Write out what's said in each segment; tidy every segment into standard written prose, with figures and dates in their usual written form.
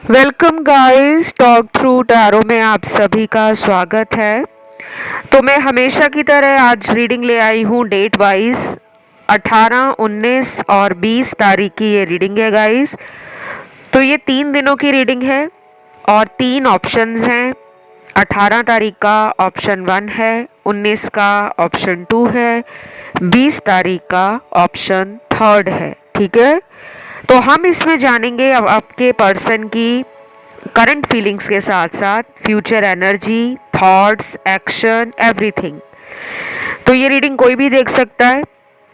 Welcome guys, talk through tarot में आप सभी का स्वागत है। तो मैं हमेशा की तरह आज रीडिंग ले आई हूँ डेट वाइज। 18, 19 और 20 तारीख की ये रीडिंग है गाइस। तो ये 3 दिनों की रीडिंग है और 3 ऑप्शंस हैं। 18 तारीख का ऑप्शन 1 है, 19 का ऑप्शन 2 है, 20 तारीख का ऑप्शन 3 है। ठीक है, तो हम इसमें जानेंगे अब आपके पर्सन की करंट फीलिंग्स के साथ साथ future energy, thoughts, action, everything. तो ये रीडिंग कोई भी देख सकता है,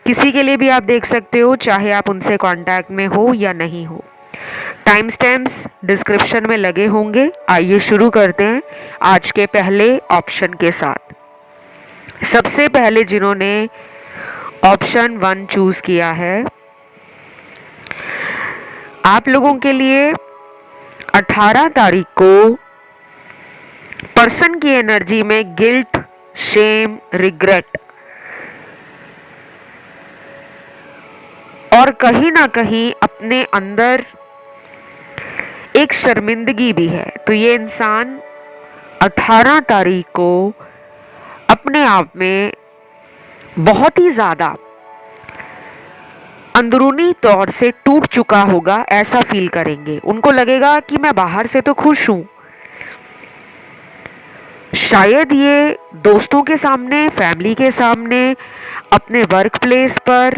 किसी के लिए भी आप देख सकते हो, चाहे आप उनसे कांटेक्ट में हो या नहीं हो। टाइम स्टैम्प्स डिस्क्रिप्शन में लगे होंगे। आइए शुरू करते हैं आज के पहले ऑप्शन के साथ। सबसे पहले जिन्होंने ऑप्शन 1 चूज किया है, आप लोगों के लिए 18 तारीख को पर्सन की एनर्जी में गिल्ट, शेम, रिग्रेट और कहीं ना कहीं अपने अंदर एक शर्मिंदगी भी है। तो ये इंसान 18 तारीख को अपने आप में बहुत ही ज़्यादा अंदरूनी तौर से टूट चुका होगा, ऐसा फील करेंगे। उनको लगेगा कि मैं बाहर से तो खुश हूं, शायद ये दोस्तों के सामने, फैमिली के सामने, अपने वर्क प्लेस पर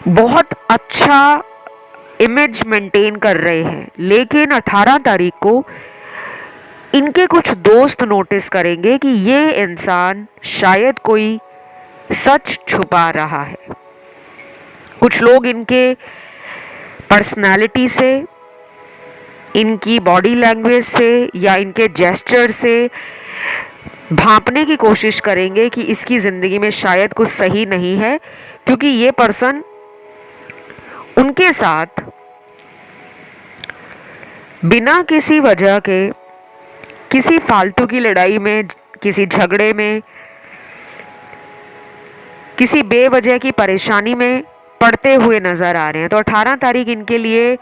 बहुत अच्छा इमेज मेंटेन कर रहे हैं, लेकिन 18 तारीख को इनके कुछ दोस्त नोटिस करेंगे कि ये इंसान शायद कोई सच छुपा रहा है। कुछ लोग इनके पर्सनालिटी से, इनकी बॉडी लैंग्वेज से या इनके जेस्चर से भांपने की कोशिश करेंगे कि इसकी ज़िंदगी में शायद कुछ सही नहीं है, क्योंकि ये पर्सन उनके साथ बिना किसी वजह के, किसी फालतू की लड़ाई में, किसी झगड़े में, किसी बेवजह की परेशानी में पड़ते हुए नज़र आ रहे हैं। तो 18 तारीख इनके लिए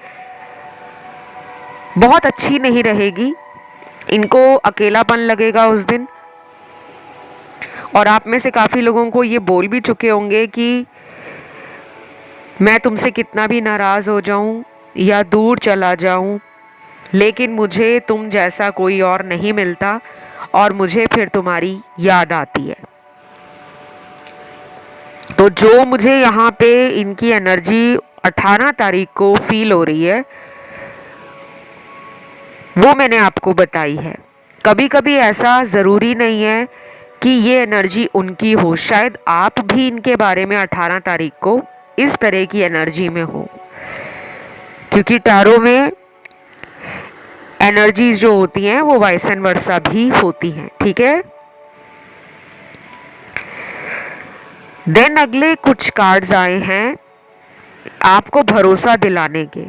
बहुत अच्छी नहीं रहेगी। इनको अकेलापन लगेगा उस दिन। और आप में से काफ़ी लोगों को ये बोल भी चुके होंगे कि मैं तुमसे कितना भी नाराज़ हो जाऊं या दूर चला जाऊं, लेकिन मुझे तुम जैसा कोई और नहीं मिलता और मुझे फिर तुम्हारी याद आती है। तो जो मुझे यहाँ पे इनकी एनर्जी 18 तारीख को फील हो रही है, वो मैंने आपको बताई है। कभी कभी ऐसा ज़रूरी नहीं है कि ये एनर्जी उनकी हो, शायद आप भी इनके बारे में 18 तारीख को इस तरह की एनर्जी में हो, क्योंकि टैरो में एनर्जीज जो होती हैं वो वाइस एंड वर्सा भी होती हैं। ठीक है, देन अगले कुछ कार्ड्स आए हैं आपको भरोसा दिलाने के।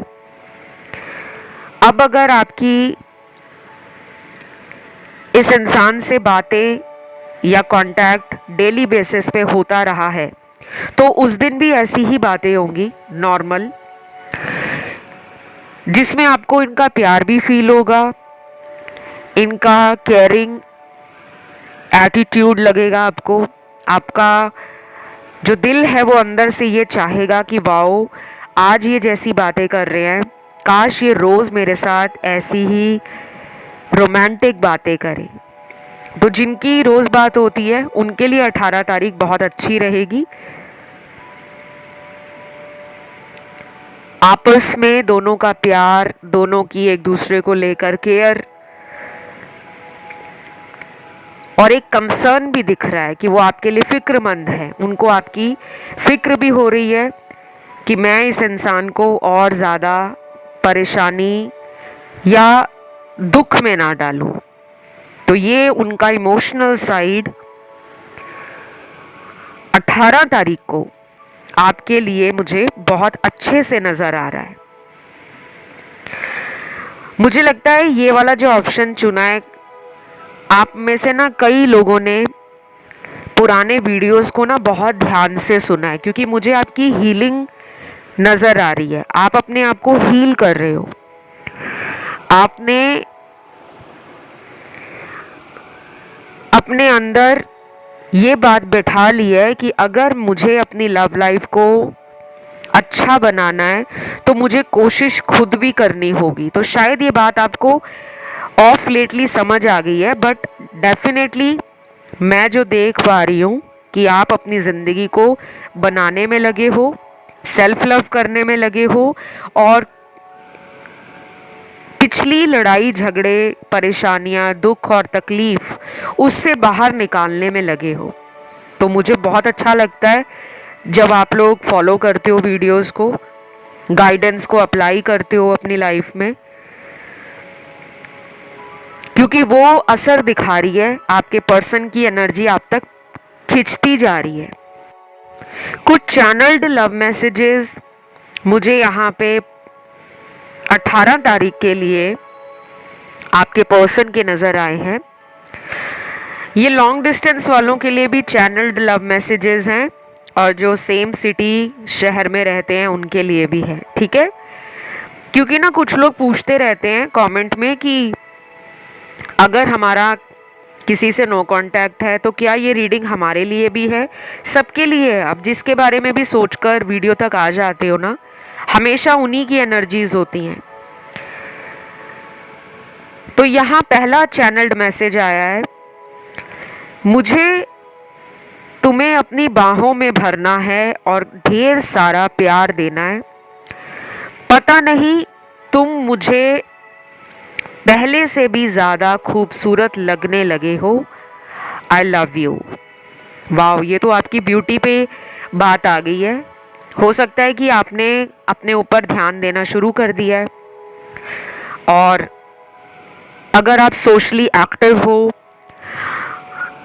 अब अगर आपकी इस इंसान से बातें या कांटेक्ट डेली बेसिस पे होता रहा है, तो उस दिन भी ऐसी ही बातें होंगी नॉर्मल, जिसमें आपको इनका प्यार भी फील होगा, इनका केयरिंग एटीट्यूड लगेगा आपको। आपका जो दिल है वो अंदर से ये चाहेगा कि वाओ, आज ये जैसी बातें कर रहे हैं, काश ये रोज़ मेरे साथ ऐसी ही रोमांटिक बातें करें। तो जिनकी रोज़ बात होती है उनके लिए 18 तारीख बहुत अच्छी रहेगी। आपस में दोनों का प्यार, दोनों की एक दूसरे को लेकर केयर और एक कंसर्न भी दिख रहा है कि वो आपके लिए फिक्रमंद है। उनको आपकी फिक्र भी हो रही है कि मैं इस इंसान को और ज़्यादा परेशानी या दुख में ना डालूं। तो ये उनका इमोशनल साइड 18 तारीख को आपके लिए मुझे बहुत अच्छे से नज़र आ रहा है। मुझे लगता है ये वाला जो ऑप्शन चुना है, आप में से ना कई लोगों ने पुराने वीडियोस को ना बहुत ध्यान से सुना है, क्योंकि मुझे आपकी हीलिंग नज़र आ रही है। आप अपने आप को हील कर रहे हो। आपने अपने अंदर ये बात बैठा ली है कि अगर मुझे अपनी लव लाइफ को अच्छा बनाना है तो मुझे कोशिश खुद भी करनी होगी। तो शायद ये बात आपको ऑफ लेटली समझ आ गई है, बट डेफिनेटली मैं जो देख पा रही हूँ कि आप अपनी ज़िंदगी को बनाने में लगे हो, सेल्फ लव करने में लगे हो और पिछली लड़ाई झगड़े, परेशानियाँ, दुख और तकलीफ़ उससे बाहर निकालने में लगे हो। तो मुझे बहुत अच्छा लगता है जब आप लोग फॉलो करते हो वीडियोस को, गाइडेंस को अप्लाई करते हो अपनी लाइफ में, क्योंकि वो असर दिखा रही है, आपके पर्सन की एनर्जी आप तक खिंचती जा रही है। कुछ चैनल्ड लव मैसेजेस मुझे यहाँ पे 18 तारीख के लिए आपके पर्सन के नज़र आए हैं। ये लॉन्ग डिस्टेंस वालों के लिए भी चैनल्ड लव मैसेजेस हैं और जो सेम सिटी शहर में रहते हैं उनके लिए भी है, ठीक है। क्योंकि ना कुछ लोग पूछते रहते हैं कमेंट में कि अगर हमारा किसी से नो कांटेक्ट है तो क्या ये रीडिंग हमारे लिए भी है? सबके लिए है। अब जिसके बारे में भी सोचकर वीडियो तक आ जाते हो ना, हमेशा उन्हीं की एनर्जीज होती हैं। तो यहाँ पहला चैनल्ड मैसेज आया है, मुझे तुम्हें अपनी बाहों में भरना है और ढेर सारा प्यार देना है। पता नहीं तुम मुझे पहले से भी ज़्यादा खूबसूरत लगने लगे हो। I love you. वाह, ये तो आपकी ब्यूटी पे बात आ गई है। हो सकता है कि आपने अपने ऊपर ध्यान देना शुरू कर दिया है और अगर आप सोशली एक्टिव हो,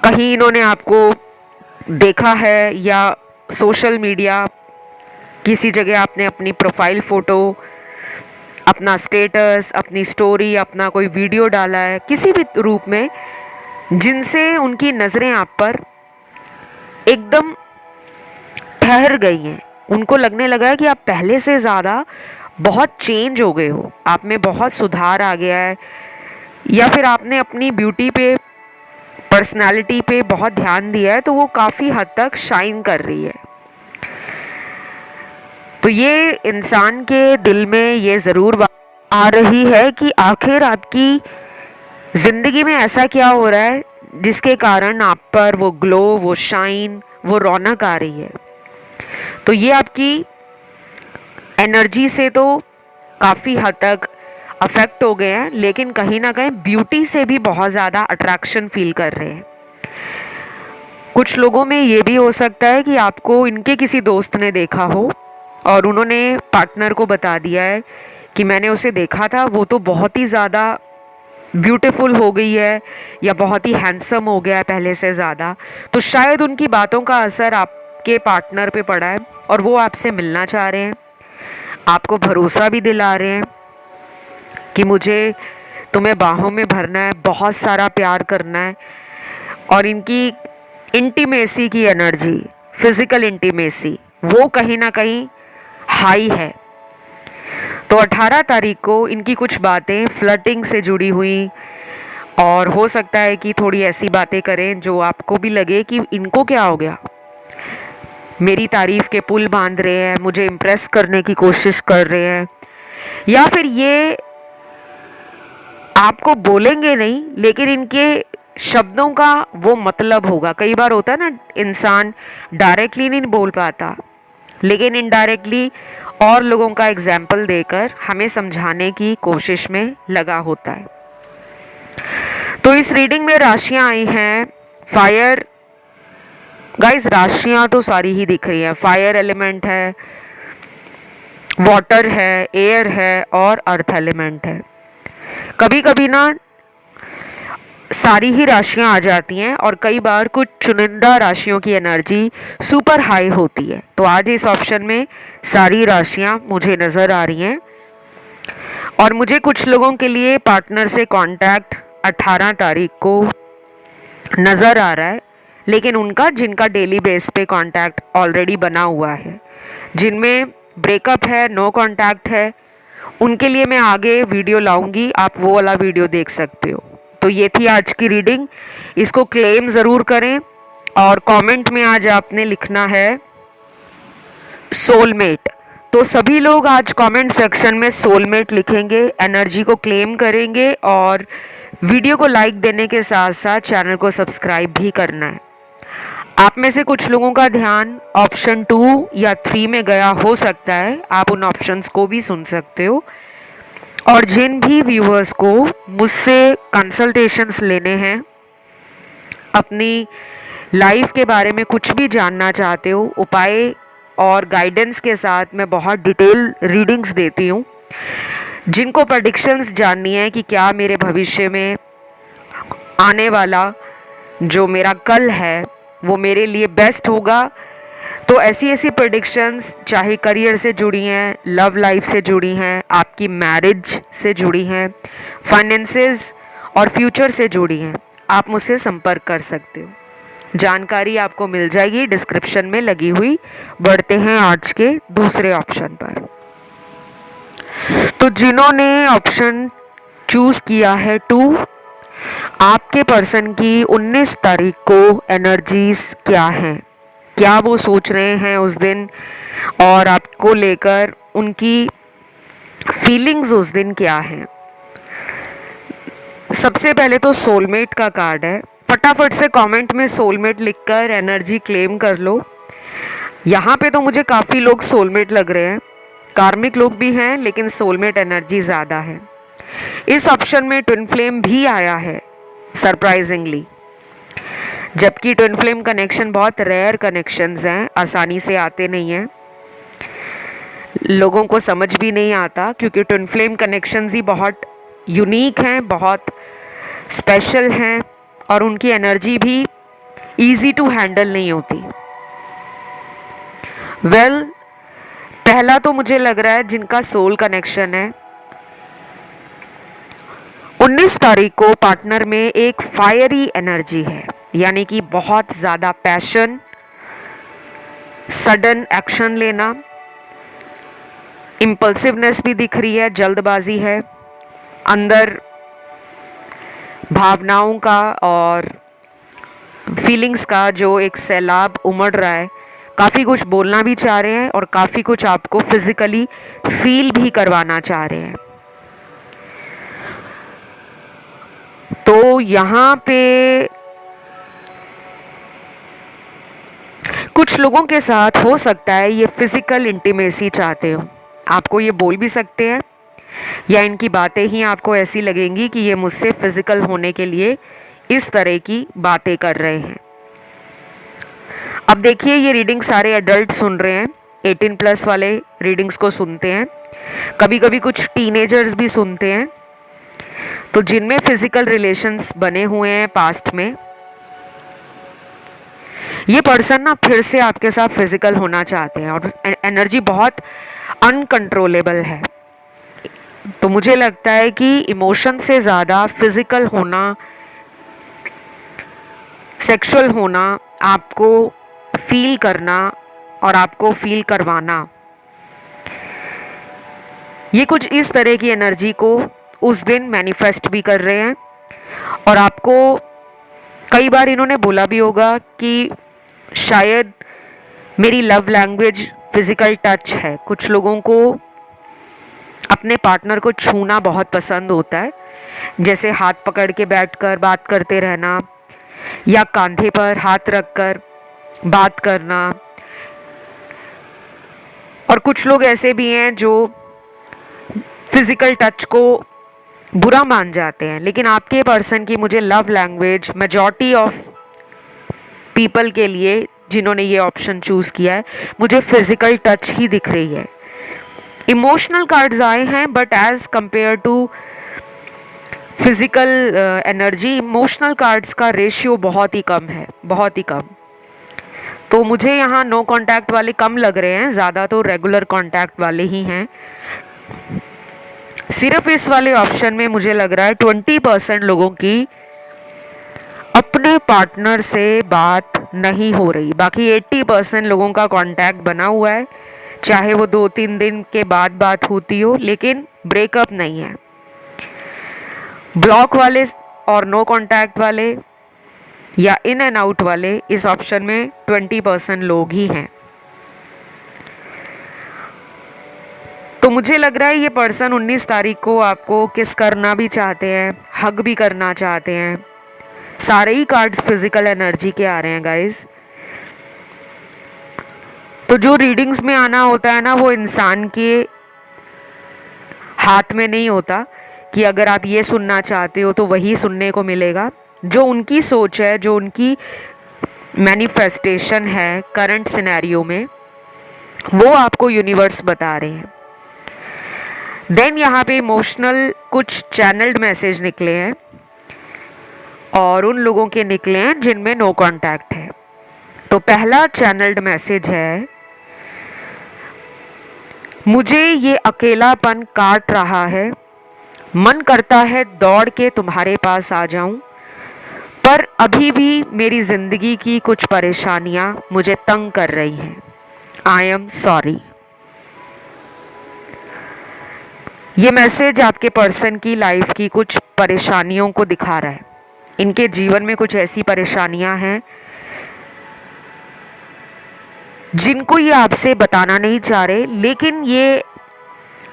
कहीं इन्होंने आपको देखा है या सोशल मीडिया किसी जगह आपने अपनी प्रोफाइल फ़ोटो, अपना स्टेटस, अपनी स्टोरी, अपना कोई वीडियो डाला है किसी भी रूप में, जिनसे उनकी नज़रें आप पर एकदम ठहर गई हैं। उनको लगने लगा है कि आप पहले से ज़्यादा बहुत चेंज हो गए हो, आप में बहुत सुधार आ गया है, या फिर आपने अपनी ब्यूटी पे, पर्सनालिटी पे बहुत ध्यान दिया है, तो वो काफ़ी हद तक शाइन कर रही है। तो ये इंसान के दिल में ये ज़रूर बात आ रही है कि आखिर आपकी ज़िंदगी में ऐसा क्या हो रहा है जिसके कारण आप पर वो ग्लो, वो शाइन, वो रौनक आ रही है। तो ये आपकी एनर्जी से तो काफ़ी हद तक अफेक्ट हो गए हैं, लेकिन कहीं ना कहीं ब्यूटी से भी बहुत ज़्यादा अट्रैक्शन फील कर रहे हैं। कुछ लोगों में ये भी हो सकता है कि आपको इनके किसी दोस्त ने देखा हो और उन्होंने पार्टनर को बता दिया है कि मैंने उसे देखा था, वो तो बहुत ही ज़्यादा ब्यूटीफुल हो गई है या बहुत ही हैंडसम हो गया है पहले से ज़्यादा। तो शायद उनकी बातों का असर आपके पार्टनर पे पड़ा है और वो आपसे मिलना चाह रहे हैं, आपको भरोसा भी दिला रहे हैं कि मुझे तुम्हें बाहों में भरना है, बहुत सारा प्यार करना है। और इनकी इंटीमेसी की एनर्जी, फिज़िकल इंटीमेसी, वो कहीं ना कहीं हाई है। तो 18 तारीख को इनकी कुछ बातें फ्लर्टिंग से जुड़ी हुई, और हो सकता है कि थोड़ी ऐसी बातें करें जो आपको भी लगे कि इनको क्या हो गया, मेरी तारीफ़ के पुल बांध रहे हैं, मुझे इम्प्रेस करने की कोशिश कर रहे हैं, या फिर ये आपको बोलेंगे नहीं लेकिन इनके शब्दों का वो मतलब होगा। कई बार होता है ना, इंसान डायरेक्टली नहीं बोल पाता लेकिन इनडायरेक्टली और लोगों का एग्जाम्पल देकर हमें समझाने की कोशिश में लगा होता है। तो इस रीडिंग में राशियां आई हैं फायर। गाइस, राशियां तो सारी ही दिख रही हैं। फायर एलिमेंट है, वाटर है, एयर है और अर्थ एलिमेंट है। कभी कभी ना सारी ही राशियां आ जाती हैं और कई बार कुछ चुनिंदा राशियों की एनर्जी सुपर हाई होती है। तो आज इस ऑप्शन में सारी राशियां मुझे नज़र आ रही हैं और मुझे कुछ लोगों के लिए पार्टनर से कांटेक्ट 18 तारीख को नज़र आ रहा है, लेकिन उनका जिनका डेली बेस पे कांटेक्ट ऑलरेडी बना हुआ है, जिनमें ब्रेकअप है, नो कांटेक्ट है, उनके लिए मैं आगे वीडियो लाऊंगी, आप वो वाला वीडियो देख सकते हो। तो ये थी आज की रीडिंग, इसको क्लेम ज़रूर करें और कमेंट में आज आपने लिखना है सोलमेट। तो सभी लोग आज कमेंट सेक्शन में सोलमेट लिखेंगे, एनर्जी को क्लेम करेंगे और वीडियो को लाइक देने के साथ साथ चैनल को सब्सक्राइब भी करना है। आप में से कुछ लोगों का ध्यान ऑप्शन 2 या 3 में गया हो सकता है, आप उन ऑप्शंस को भी सुन सकते हो। और जिन भी व्यूअर्स को मुझसे कंसल्टेशंस लेने हैं, अपनी लाइफ के बारे में कुछ भी जानना चाहते हो, उपाय और गाइडेंस के साथ मैं बहुत डिटेल रीडिंग्स देती हूँ। जिनको प्रेडिक्शंस जाननी है कि क्या मेरे भविष्य में आने वाला जो मेरा कल है वो मेरे लिए बेस्ट होगा, तो ऐसी ऐसी प्रेडिक्शंस चाहे करियर से जुड़ी हैं, लव लाइफ से जुड़ी हैं, आपकी मैरिज से जुड़ी हैं, फाइनेंसेस और फ्यूचर से जुड़ी हैं, आप मुझसे संपर्क कर सकते हो। जानकारी आपको मिल जाएगी डिस्क्रिप्शन में लगी हुई। बढ़ते हैं आज के दूसरे ऑप्शन पर। तो जिन्होंने ऑप्शन चूज किया है 2, आपके पर्सन की 19 तारीख को एनर्जीज क्या हैं, क्या वो सोच रहे हैं उस दिन और आपको लेकर उनकी फीलिंग्स उस दिन क्या हैं। सबसे पहले तो सोलमेट का कार्ड है। फटाफट से कमेंट में सोलमेट लिखकर एनर्जी क्लेम कर लो। यहाँ पे तो मुझे काफ़ी लोग सोलमेट लग रहे हैं, कार्मिक लोग भी हैं, लेकिन सोलमेट एनर्जी ज़्यादा है। इस ऑप्शन में ट्विन फ्लेम भी आया है सरप्राइजिंगली, जबकि ट्विन फ्लेम कनेक्शन बहुत रेयर कनेक्शंस हैं, आसानी से आते नहीं हैं, लोगों को समझ भी नहीं आता, क्योंकि ट्विन फ्लेम कनेक्शंस ही बहुत यूनिक हैं, बहुत स्पेशल हैं और उनकी एनर्जी भी इजी टू हैंडल नहीं होती। पहला तो मुझे लग रहा है जिनका सोल कनेक्शन है, 19 तारीख को पार्टनर में एक फायरी एनर्जी है, यानी कि बहुत ज़्यादा पैशन, सडन एक्शन लेना, इम्पल्सिवनेस भी दिख रही है, जल्दबाजी है, अंदर भावनाओं का और फीलिंग्स का जो एक सैलाब उमड़ रहा है। काफ़ी कुछ बोलना भी चाह रहे हैं और काफ़ी कुछ आपको फिजिकली फील भी करवाना चाह रहे हैं। तो यहाँ पे कुछ लोगों के साथ हो सकता है ये फिजिकल इंटीमेसी चाहते हो, आपको ये बोल भी सकते हैं या इनकी बातें ही आपको ऐसी लगेंगी कि ये मुझसे फिजिकल होने के लिए इस तरह की बातें कर रहे हैं। अब देखिए, ये रीडिंग सारे एडल्ट सुन रहे हैं, 18 प्लस वाले रीडिंग्स को सुनते हैं, कभी कभी कुछ टीनेजर्स भी सुनते हैं। तो जिनमें फिजिकल रिलेशंस बने हुए हैं पास्ट में, ये पर्सन ना फिर से आपके साथ फिजिकल होना चाहते हैं और एनर्जी बहुत अनकंट्रोलेबल है। तो मुझे लगता है कि इमोशन से ज़्यादा फिजिकल होना, सेक्सुअल होना, आपको फील करना और आपको फील करवाना, ये कुछ इस तरह की एनर्जी को उस दिन मैनिफेस्ट भी कर रहे हैं। और आपको कई बार इन्होंने बोला भी होगा कि शायद मेरी लव लैंग्वेज फिजिकल टच है। कुछ लोगों को अपने पार्टनर को छूना बहुत पसंद होता है, जैसे हाथ पकड़ के बैठकर बात करते रहना या कंधे पर हाथ रखकर बात करना। और कुछ लोग ऐसे भी हैं जो फिजिकल टच को बुरा मान जाते हैं, लेकिन आपके पर्सन की मुझे love language majority of people के लिए जिन्होंने ये ऑप्शन चूज़ किया है, मुझे फिजिकल टच ही दिख रही है। इमोशनल कार्ड्स आए हैं, but as compare to physical energy, emotional cards का रेशियो बहुत ही कम है, बहुत ही कम। तो मुझे यहाँ नो कांटेक्ट वाले कम लग रहे हैं, ज़्यादा तो रेगुलर कांटेक्ट वाले ही हैं। सिर्फ इस वाले ऑप्शन में मुझे लग रहा है 20% लोगों की अपने पार्टनर से बात नहीं हो रही, बाकी 80% लोगों का कांटेक्ट बना हुआ है, चाहे वो 2-3 दिन के बाद बात होती हो, लेकिन ब्रेकअप नहीं है। ब्लॉक वाले और नो कांटेक्ट वाले या इन एंड आउट वाले इस ऑप्शन में 20% लोग ही हैं। तो मुझे लग रहा है ये पर्सन 19 तारीख को आपको किस करना भी चाहते हैं, हग भी करना चाहते हैं। सारे ही कार्ड्स फिजिकल एनर्जी के आ रहे हैं गाइस। तो जो रीडिंग्स में आना होता है ना, वो इंसान के हाथ में नहीं होता कि अगर आप ये सुनना चाहते हो तो वही सुनने को मिलेगा। जो उनकी सोच है, जो उनकी मैनिफेस्टेशन है करंट सिनेरियो में, वो आपको यूनिवर्स बता रहे हैं। देन यहाँ पे इमोशनल कुछ चैनल्ड मैसेज निकले हैं और उन लोगों के निकले हैं जिनमें नो कांटेक्ट है। तो पहला चैनल्ड मैसेज है, मुझे ये अकेलापन काट रहा है, मन करता है दौड़ के तुम्हारे पास आ जाऊं, पर अभी भी मेरी जिंदगी की कुछ परेशानियां मुझे तंग कर रही हैं। I am sorry. ये मैसेज आपके पर्सन की लाइफ की कुछ परेशानियों को दिखा रहा है। इनके जीवन में कुछ ऐसी परेशानियां हैं जिनको ये आपसे बताना नहीं चाह रहे, लेकिन ये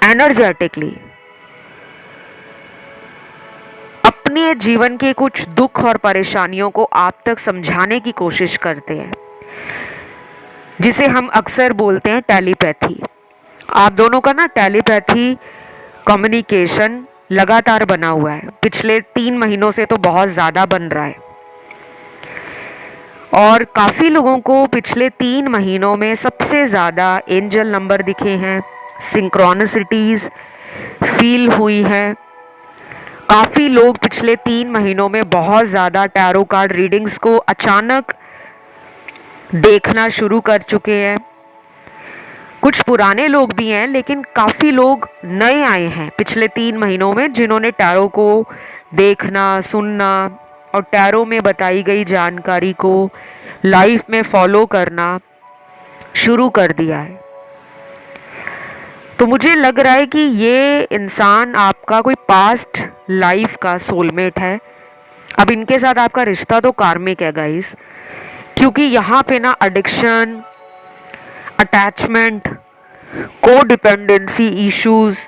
एनर्जेटिकली अपने जीवन के कुछ दुख और परेशानियों को आप तक समझाने की कोशिश करते हैं, जिसे हम अक्सर बोलते हैं टेलीपैथी। आप दोनों का ना टेलीपैथी कम्युनिकेशन लगातार बना हुआ है, पिछले 3 महीनों से तो बहुत ज़्यादा बन रहा है। और काफ़ी लोगों को पिछले 3 महीनों में सबसे ज़्यादा एंजल नंबर दिखे हैं, सिंक्रोनिसिटीज़ फील हुई है। काफ़ी लोग पिछले 3 महीनों में बहुत ज़्यादा टैरो कार्ड रीडिंग्स को अचानक देखना शुरू कर चुके हैं। कुछ पुराने लोग भी हैं, लेकिन काफ़ी लोग नए आए हैं पिछले 3 महीनों में, जिन्होंने टैरो को देखना, सुनना और टैरो में बताई गई जानकारी को लाइफ में फॉलो करना शुरू कर दिया है। तो मुझे लग रहा है कि ये इंसान आपका कोई पास्ट लाइफ का सोलमेट है। अब इनके साथ आपका रिश्ता तो कार्मिक है गाइस, क्योंकि यहाँ पे ना एडिक्शन, अटैचमेंट, को डिपेंडेंसी इश्यूज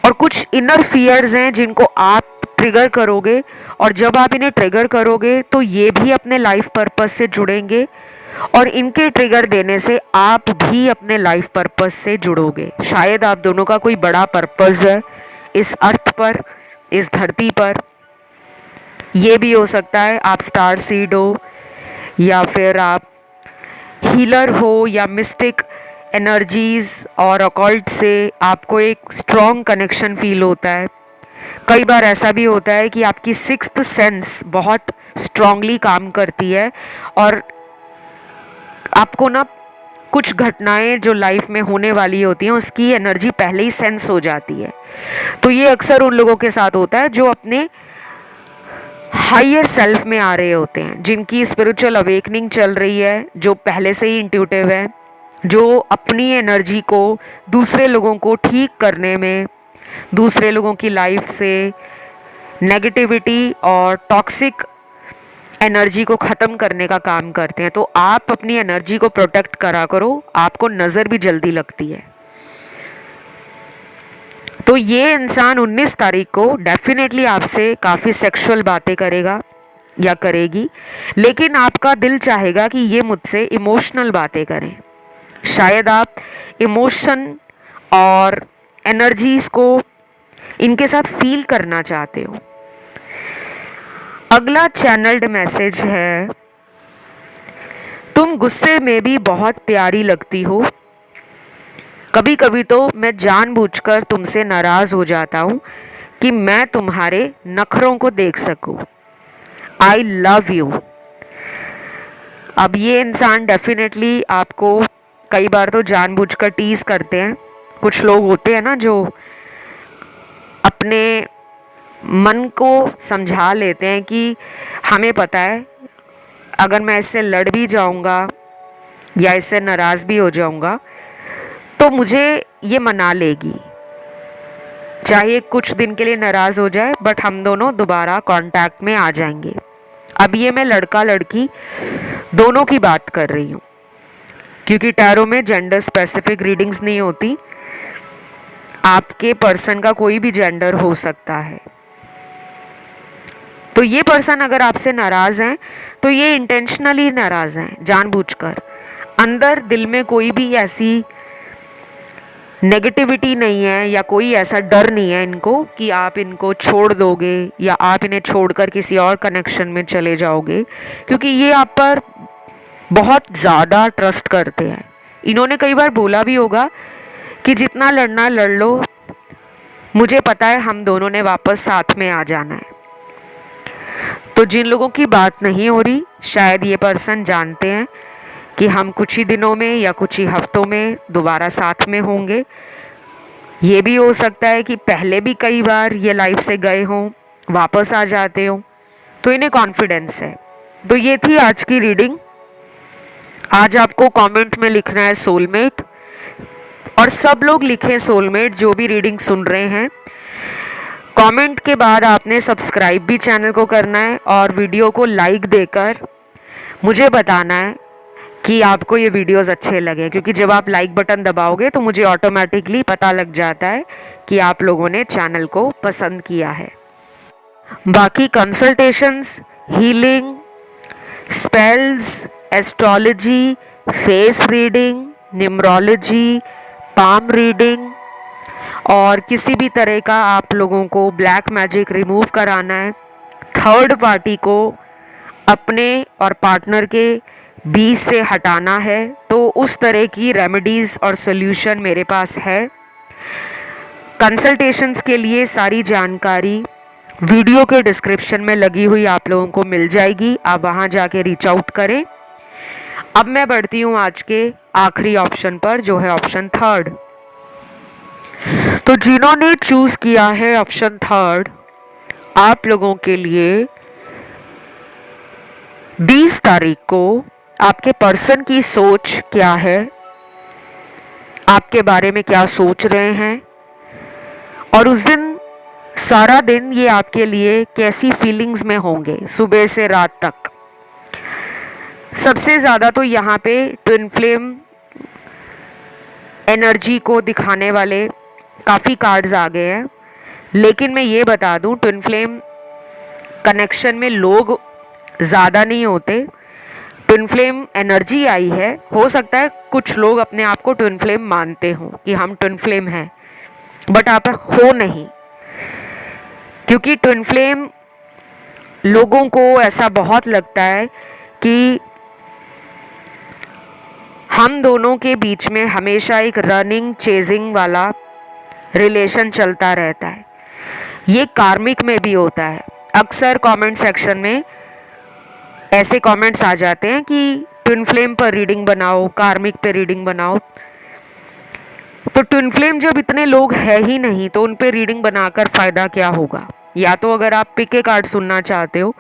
और कुछ इनर फियर्स हैं जिनको आप ट्रिगर करोगे, और जब आप इन्हें ट्रिगर करोगे तो ये भी अपने लाइफ पर्पस से जुड़ेंगे और इनके ट्रिगर देने से आप भी अपने लाइफ पर्पस से जुड़ोगे। शायद आप दोनों का कोई बड़ा पर्पस है इस अर्थ पर, इस धरती पर। ये भी हो सकता है आप स्टार सीड हो, या फिर आप हीलर हो, या मिस्टिक एनर्जीज और ऑकल्ट से आपको एक स्ट्रॉन्ग कनेक्शन फील होता है। कई बार ऐसा भी होता है कि आपकी सिक्स्थ सेंस बहुत स्ट्रांगली काम करती है और आपको ना कुछ घटनाएं जो लाइफ में होने वाली होती हैं उसकी एनर्जी पहले ही सेंस हो जाती है। तो ये अक्सर उन लोगों के साथ होता है जो अपने हायर सेल्फ में आ रहे होते हैं, जिनकी स्पिरिचुअल अवेकनिंग चल रही है, जो पहले से ही इंट्यूटिव है, जो अपनी एनर्जी को दूसरे लोगों को ठीक करने में, दूसरे लोगों की लाइफ से नेगेटिविटी और टॉक्सिक एनर्जी को ख़त्म करने का काम करते हैं। तो आप अपनी एनर्जी को प्रोटेक्ट करा करो, आपको नज़र भी जल्दी लगती है। तो ये इंसान 19 तारीख को डेफिनेटली आपसे काफ़ी सेक्सुअल बातें करेगा या करेगी, लेकिन आपका दिल चाहेगा कि ये मुझसे इमोशनल बातें करें। शायद आप इमोशन और एनर्जीज को इनके साथ फील करना चाहते हो। अगला चैनल्ड मैसेज है, तुम गुस्से में भी बहुत प्यारी लगती हो, कभी कभी तो मैं जानबूझकर तुमसे नाराज हो जाता हूँ कि मैं तुम्हारे नखरों को देख सकूँ। I love you. अब ये इंसान डेफिनेटली आपको कई बार तो जानबूझकर टीज करते हैं। कुछ लोग होते हैं ना जो अपने मन को समझा लेते हैं कि हमें पता है अगर मैं इससे लड़ भी जाऊंगा या इससे नाराज़ भी हो जाऊंगा तो मुझे ये मना लेगी, चाहे कुछ दिन के लिए नाराज़ हो जाए, बट हम दोनों दोबारा कांटेक्ट में आ जाएंगे। अब ये मैं लड़का लड़की दोनों की बात कर रही हूँ, क्योंकि टैरो में जेंडर स्पेसिफिक रीडिंग्स नहीं होती। आपके पर्सन का कोई भी जेंडर हो सकता है। तो ये पर्सन अगर आपसे नाराज़ हैं तो ये इंटेंशनली नाराज़ हैं, जानबूझकर। अंदर दिल में कोई भी ऐसी नेगेटिविटी नहीं है या कोई ऐसा डर नहीं है इनको कि आप इनको छोड़ दोगे या आप इन्हें छोड़कर किसी और कनेक्शन में चले जाओगे, क्योंकि ये आप पर बहुत ज़्यादा ट्रस्ट करते हैं। इन्होंने कई बार बोला भी होगा कि जितना लड़ना लड़ लो, मुझे पता है हम दोनों ने वापस साथ में आ जाना है। तो जिन लोगों की बात नहीं हो रही, शायद ये पर्सन जानते हैं कि हम कुछ ही दिनों में या कुछ ही हफ्तों में दोबारा साथ में होंगे। ये भी हो सकता है कि पहले भी कई बार ये लाइफ से गए हों, वापस आ जाते हों, तो इन्हें कॉन्फिडेंस है। तो ये थी आज की रीडिंग। आज आपको कमेंट में लिखना है सोलमेट, और सब लोग लिखें सोलमेट जो भी रीडिंग सुन रहे हैं। कमेंट के बाद आपने सब्सक्राइब भी चैनल को करना है और वीडियो को लाइक देकर मुझे बताना है कि आपको ये वीडियोस अच्छे लगे, क्योंकि जब आप लाइक बटन दबाओगे तो मुझे ऑटोमेटिकली पता लग जाता है कि आप लोगों ने चैनल को पसंद किया है। बाकी consultations, healing, spells, astrology, face reading, numerology, palm reading और किसी भी तरह का आप लोगों को ब्लैक मैजिक रिमूव कराना है, थर्ड पार्टी को अपने और पार्टनर के बीच से हटाना है, तो उस तरह की रेमेडीज़ और सॉल्यूशन मेरे पास है। कंसल्टेशंस के लिए सारी जानकारी वीडियो के डिस्क्रिप्शन में लगी हुई आप लोगों को मिल जाएगी, आप वहाँ जाके रीच आउट करें। अब मैं बढ़ती हूँ आज के आखिरी ऑप्शन पर, जो है ऑप्शन थर्ड। तो जिन्होंने चूज़ किया है ऑप्शन थर्ड, आप लोगों के लिए 20 तारीख को आपके पर्सन की सोच क्या है, आपके बारे में क्या सोच रहे हैं, और उस दिन सारा दिन ये आपके लिए कैसी फीलिंग्स में होंगे सुबह से रात तक। सबसे ज़्यादा तो यहाँ पे ट्विन फ्लेम एनर्जी को दिखाने वाले काफ़ी कार्ड्स आ गए हैं, लेकिन मैं ये बता दूँ ट्विन फ्लेम कनेक्शन में लोग ज़्यादा नहीं होते। ट्विन फ्लेम एनर्जी आई है, हो सकता है कुछ लोग अपने आप को ट्विन फ्लेम मानते हों कि हम ट्विन फ्लेम हैं, बट आप हो नहीं, क्योंकि ट्विन फ्लेम लोगों को ऐसा बहुत लगता है कि हम दोनों के बीच में हमेशा एक रनिंग चेजिंग वाला रिलेशन चलता रहता है। ये कार्मिक में भी होता है। अक्सर कमेंट सेक्शन में ऐसे कमेंट्स आ जाते हैं कि ट्विन फ्लेम पर रीडिंग बनाओ, कार्मिक पे रीडिंग बनाओ। तो ट्विन फ्लेम जब इतने लोग हैं ही नहीं तो उन पे रीडिंग बनाकर फ़ायदा क्या होगा। या तो अगर आप पिक ए कार्ड सुनना चाहते हो,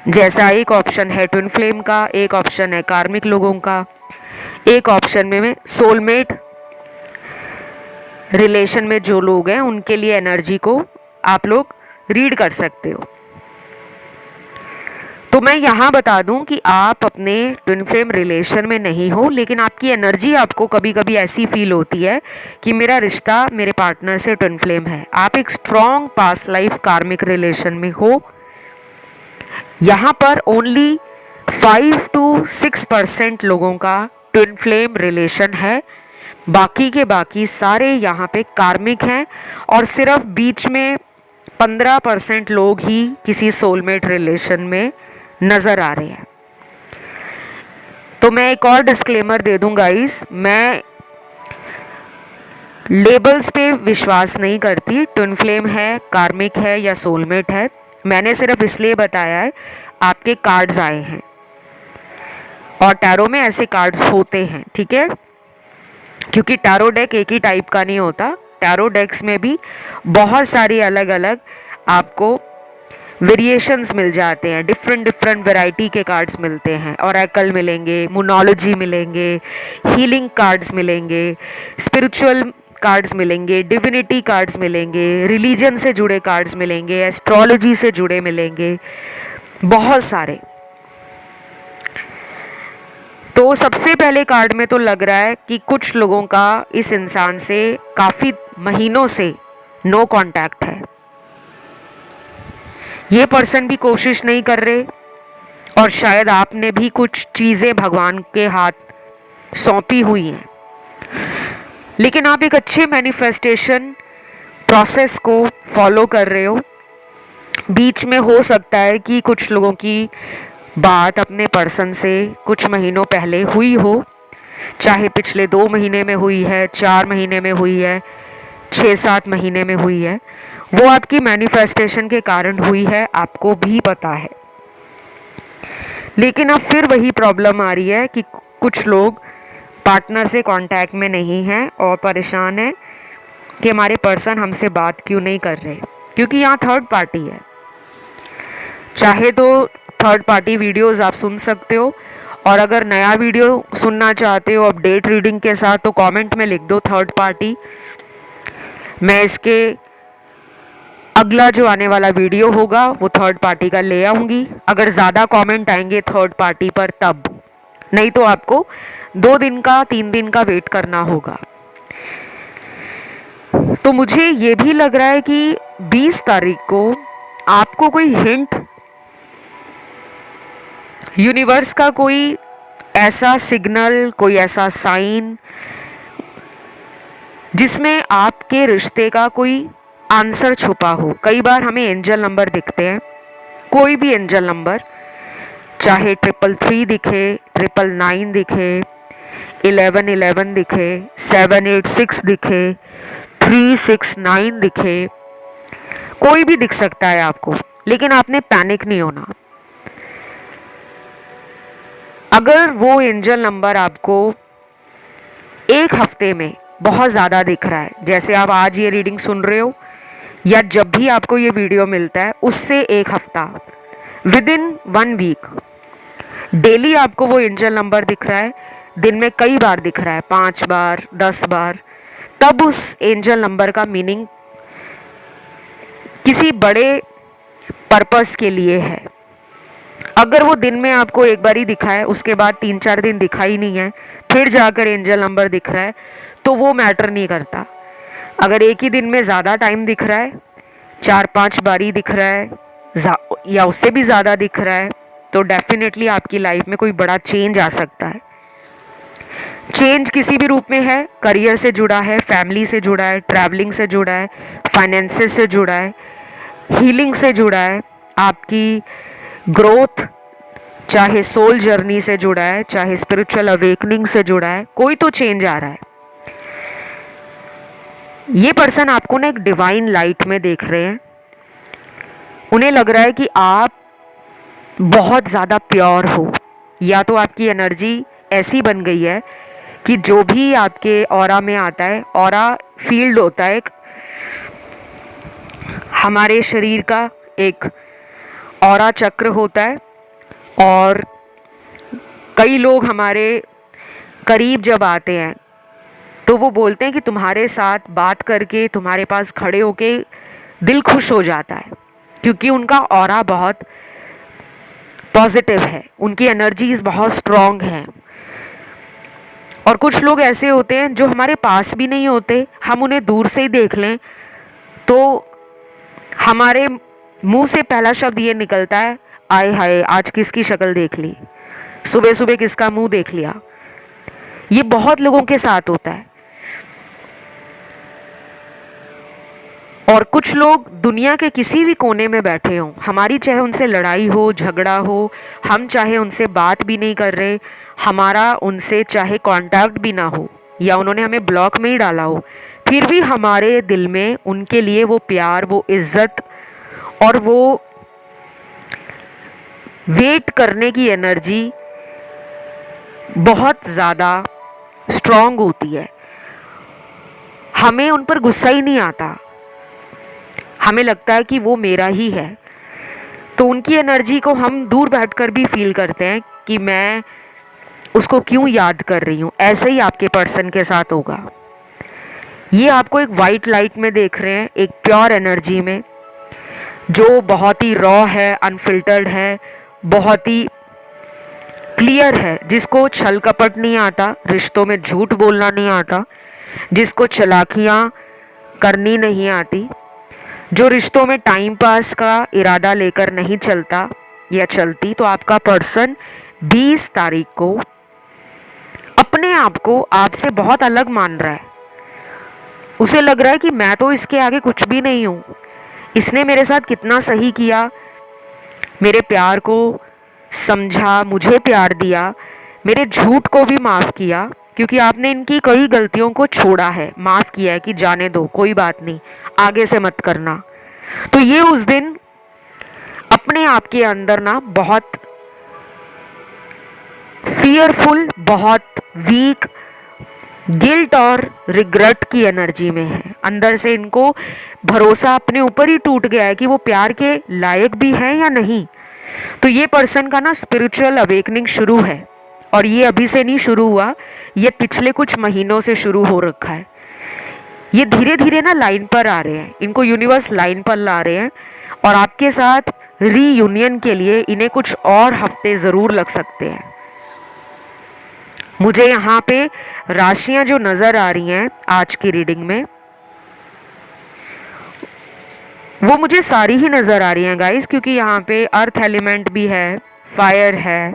जैसा एक ऑप्शन है ट्विन फ्लेम का, एक ऑप्शन है कार्मिक लोगों का, एक ऑप्शन में सोलमेट रिलेशन में जो लोग हैं उनके लिए एनर्जी को आप लोग रीड कर सकते हो। तो मैं यहाँ बता दूं कि आप अपने ट्विन फ्लेम रिलेशन में नहीं हो, लेकिन आपकी एनर्जी आपको कभी कभी ऐसी फील होती है कि मेरा रिश्ता मेरे पार्टनर से ट्विन फ्लेम है। आप एक स्ट्रॉन्ग पास्ट लाइफ कार्मिक रिलेशन में हो। यहाँ पर ओनली 5 to 6% लोगों का ट्विन फ्लेम रिलेशन है, बाकी के बाकी सारे यहाँ पे कार्मिक हैं, और सिर्फ बीच में 15% लोग ही किसी सोलमेट रिलेशन में नज़र आ रहे हैं। तो मैं एक और डिस्क्लेमर दे दूं गाइस, मैं लेबल्स पे विश्वास नहीं करती। ट्विन फ्लेम है, कार्मिक है या सोलमेट है, मैंने सिर्फ इसलिए बताया है आपके कार्ड्स आए हैं और टैरो में ऐसे कार्ड्स होते हैं, ठीक है, क्योंकि टैरो डेक एक ही टाइप का नहीं होता। टैरो डेक्स में भी बहुत सारी अलग अलग आपको वेरिएशंस मिल जाते हैं, डिफरेंट डिफरेंट वैरायटी के कार्ड्स मिलते हैं। ओरेकल मिलेंगे, मोनोलॉजी मिलेंगे, हीलिंग कार्ड्स मिलेंगे, स्पिरिचुअल कार्ड्स मिलेंगे, डिविनिटी कार्ड्स मिलेंगे, रिलीजन से जुड़े कार्ड्स मिलेंगे, एस्ट्रोलॉजी से जुड़े मिलेंगे, बहुत सारे। तो सबसे पहले कार्ड में तो लग रहा है कि कुछ लोगों का इस इंसान से काफ़ी महीनों से नो कांटेक्ट है। ये पर्सन भी कोशिश नहीं कर रहे और शायद आपने भी कुछ चीज़ें भगवान के हाथ सौंपी हुई हैं, लेकिन आप एक अच्छे मैनिफेस्टेशन प्रोसेस को फॉलो कर रहे हो। बीच में हो सकता है कि कुछ लोगों की बात अपने पर्सन से कुछ महीनों पहले हुई हो, चाहे पिछले 2 महीने में हुई है, 4 महीने में हुई है, 6-7 महीने में हुई है। वो आपकी मैनिफेस्टेशन के कारण हुई है, आपको भी पता है। लेकिन अब फिर वही प्रॉब्लम आ रही है कि कुछ लोग पार्टनर से कांटेक्ट में नहीं हैं और परेशान हैं कि हमारे पर्सन हमसे बात क्यों नहीं कर रहे, क्योंकि यहाँ थर्ड पार्टी है। चाहे तो थर्ड पार्टी वीडियोस आप सुन सकते हो, और अगर नया वीडियो सुनना चाहते हो अपडेट रीडिंग के साथ तो कमेंट में लिख दो थर्ड पार्टी। मैं इसके अगला जो आने वाला वीडियो होगा वो थर्ड पार्टी का ले आऊँगी, अगर ज़्यादा कमेंट आएंगे थर्ड पार्टी पर तब, नहीं तो आपको 2 दिन का 3 दिन का वेट करना होगा। तो मुझे ये भी लग रहा है कि 20 तारीख को आपको कोई हिंट, यूनिवर्स का कोई ऐसा सिग्नल, कोई ऐसा साइन जिसमें आपके रिश्ते का कोई आंसर छुपा हो। कई बार हमें एंजल नंबर दिखते हैं, कोई भी एंजल नंबर, चाहे 333 दिखे, 999 दिखे, 1111 दिखे, 786 दिखे, 369 दिखे, कोई भी दिख सकता है आपको, लेकिन आपने पैनिक नहीं होना। अगर वो एंजल नंबर आपको एक हफ्ते में बहुत ज़्यादा दिख रहा है, जैसे आप आज ये रीडिंग सुन रहे हो या जब भी आपको ये वीडियो मिलता है उससे एक हफ्ता, विद इन 1 वीक डेली आपको वो एंजल नंबर दिख रहा है, दिन में कई बार दिख रहा है, 5 बार 10 बार, तब उस एंजल नंबर का मीनिंग किसी बड़े पर्पस के लिए है। अगर वो दिन में आपको एक बार ही दिखा है, उसके बाद 3-4 दिन दिखा ही नहीं है, फिर जाकर एंजल नंबर दिख रहा है, तो वो मैटर नहीं करता। अगर एक ही दिन में ज़्यादा टाइम दिख रहा है, 4-5 बारी दिख रहा है या उससे भी ज़्यादा दिख रहा है, तो डेफिनेटली आपकी लाइफ में कोई बड़ा चेंज आ सकता है। चेंज किसी भी रूप में है, करियर से जुड़ा है, फैमिली से जुड़ा है, ट्रैवलिंग से जुड़ा है, फाइनेंसेस से जुड़ा है, हीलिंग से जुड़ा है, आपकी ग्रोथ, चाहे सोल जर्नी से जुड़ा है, चाहे स्पिरिचुअल अवेकनिंग से जुड़ा है, कोई तो चेंज आ रहा है। ये पर्सन आपको ना एक डिवाइन लाइट में देख रहे हैं। उन्हें लग रहा है कि आप बहुत ज़्यादा प्योर हो, या तो आपकी एनर्जी ऐसी बन गई है कि जो भी आपके ऑरा में आता है, ऑरा फील्ड होता है एक हमारे शरीर का, एक ऑरा चक्र होता है, और कई लोग हमारे करीब जब आते हैं तो वो बोलते हैं कि तुम्हारे साथ बात करके, तुम्हारे पास खड़े होके दिल खुश हो जाता है, क्योंकि उनका ऑरा बहुत पॉजिटिव है, उनकी एनर्जीज बहुत स्ट्रॉन्ग हैं। और कुछ लोग ऐसे होते हैं जो हमारे पास भी नहीं होते, हम उन्हें दूर से ही देख लें तो हमारे मुंह से पहला शब्द ये निकलता है, आय हाय आज किसकी शक्ल देख ली, सुबह सुबह किसका मुंह देख लिया। ये बहुत लोगों के साथ होता है। और कुछ लोग दुनिया के किसी भी कोने में बैठे हों, हमारी चाहे उनसे लड़ाई हो, झगड़ा हो, हम चाहे उनसे बात भी नहीं कर रहे, हमारा उनसे चाहे कांटेक्ट भी ना हो, या उन्होंने हमें ब्लॉक में ही डाला हो, फिर भी हमारे दिल में उनके लिए वो प्यार, वो इज्जत और वो वेट करने की एनर्जी बहुत ज़्यादा स्ट्रॉन्ग होती है। हमें उन पर गुस्सा ही नहीं आता, हमें लगता है कि वो मेरा ही है। तो उनकी एनर्जी को हम दूर बैठकर भी फील करते हैं कि मैं उसको क्यों याद कर रही हूँ। ऐसे ही आपके पर्सन के साथ होगा। ये आपको एक वाइट लाइट में देख रहे हैं, एक प्योर एनर्जी में, जो बहुत ही रॉ है, अनफिल्टर्ड है, बहुत ही क्लियर है, जिसको छल कपट नहीं आता, रिश्तों में झूठ बोलना नहीं आता, जिसको चालाकियाँ करनी नहीं आती, जो रिश्तों में टाइम पास का इरादा लेकर नहीं चलता या चलती। तो आपका पर्सन 20 तारीख को अपने आप को आपसे बहुत अलग मान रहा है। उसे लग रहा है कि मैं तो इसके आगे कुछ भी नहीं हूँ, इसने मेरे साथ कितना सही किया, मेरे प्यार को समझा, मुझे प्यार दिया, मेरे झूठ को भी माफ़ किया, क्योंकि आपने इनकी कई गलतियों को छोड़ा है, माफ़ किया है कि जाने दो, कोई बात नहीं, आगे से मत करना। तो ये उस दिन अपने आप के अंदर ना बहुत फियरफुल, बहुत वीक, गिल्ट और रिग्रेट की एनर्जी में है। अंदर से इनको भरोसा अपने ऊपर ही टूट गया है कि वो प्यार के लायक भी है या नहीं। तो ये पर्सन का ना स्पिरिचुअल अवेकनिंग शुरू है, और ये अभी से नहीं शुरू हुआ, ये पिछले कुछ महीनों से शुरू हो रखा है। ये धीरे धीरे ना लाइन पर आ रहे हैं, इनको यूनिवर्स लाइन पर ला रहे हैं, और आपके साथ रीयूनियन के लिए इन्हें कुछ और हफ्ते ज़रूर लग सकते हैं। मुझे यहाँ पे राशियाँ जो नज़र आ रही हैं आज की रीडिंग में, वो मुझे सारी ही नज़र आ रही हैं गाइस, क्योंकि यहाँ पे अर्थ एलिमेंट भी है, फायर है,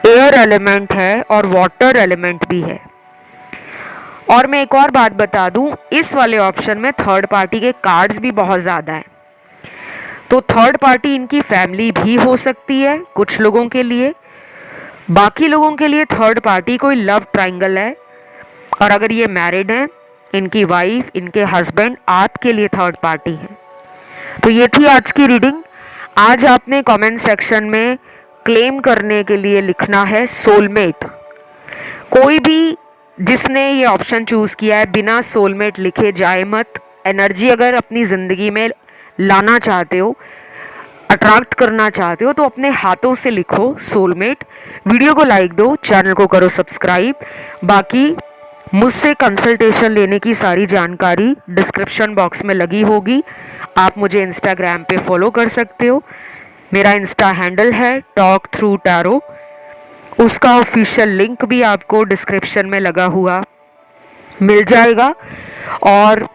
एयर एलिमेंट है और वाटर एलिमेंट भी है। और मैं एक और बात बता दूं, इस वाले ऑप्शन में थर्ड पार्टी के कार्ड्स भी बहुत ज़्यादा हैं। तो थर्ड पार्टी इनकी फैमिली भी हो सकती है कुछ लोगों के लिए, बाकी लोगों के लिए थर्ड पार्टी कोई लव ट्रायंगल है, और अगर ये मैरिड हैं, इनकी वाइफ, इनके हस्बैंड, आपके लिए थर्ड पार्टी है। तो ये थी आज की रीडिंग। आज आपने कमेंट सेक्शन में क्लेम करने के लिए लिखना है सोलमेट। कोई भी जिसने ये ऑप्शन चूज़ किया है, बिना सोलमेट लिखे जाए मत। एनर्जी अगर अपनी ज़िंदगी में लाना चाहते हो, अट्रैक्ट करना चाहते हो, तो अपने हाथों से लिखो सोलमेट। वीडियो को लाइक दो, चैनल को करो सब्सक्राइब। बाकी मुझसे कंसल्टेशन लेने की सारी जानकारी डिस्क्रिप्शन बॉक्स में लगी होगी। आप मुझे इंस्टाग्राम पे फॉलो कर सकते हो, मेरा इंस्टा हैंडल है टॉक थ्रू टैरो। उसका ऑफिशियल लिंक भी आपको डिस्क्रिप्शन में लगा हुआ मिल जाएगा। और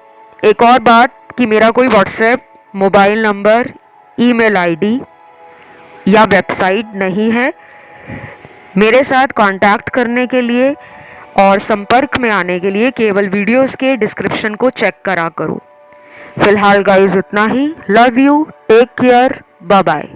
एक और बात कि मेरा कोई WhatsApp, mobile number, email ID या वेबसाइट नहीं है। मेरे साथ कांटेक्ट करने के लिए और संपर्क में आने के लिए केवल वीडियोस के डिस्क्रिप्शन को चेक करा करो। फिलहाल गाइस इतना ही। Love you, take care, bye bye.